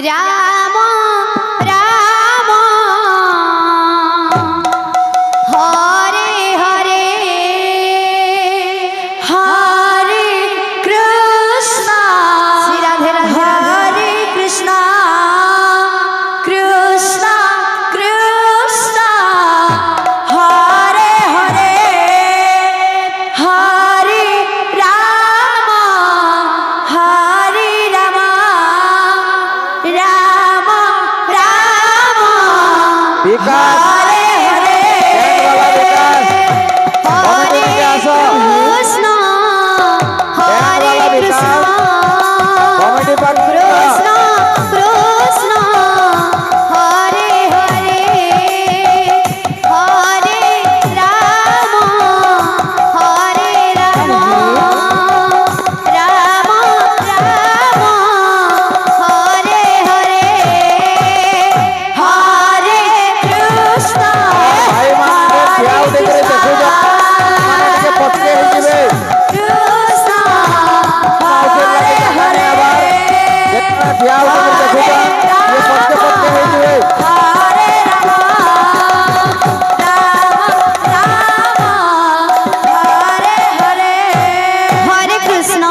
রাম রাম হরে হরে হরে কৃষ্ণ শ্রী রাধে হরে কৃষ্ণ কৃষ্ণ কৃষ্ণ হরে হরে হরে রাম হরে রাম রাম রাম विकास হরে হরে हरे কৃষ্ণ হরে Krishna comedy Krishna Krishna Hare Hare Hare Ram হরে রাম রাম রাম হরে হরে হরে কৃষ্ণ भाई मान ध्यान दे करे देखो जा माने के पत्ते हो जिवे কৃষ্ণ आउटे लगे जाने आबार जितना ध्यान दे करे देखो जा ये पत्ते पत्ते हो जिवे हरे राम राम हरे हरे हरे कृष्ण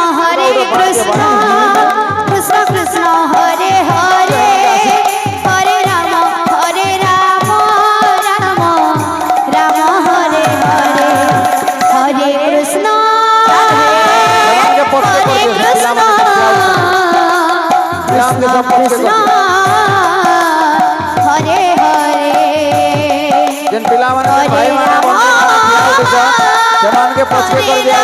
कृष्ण कृष्ण हरे हरे हरे राम राम राम हरे हरे हरे कृष्ण के पत्ते हरे पत्ते कृष्ण ध्यान के सब पत्ते कृष्ण हरे हरे जिन पिला माने भाई माने ध्यान दे जा जमान के पत्ते कर दिया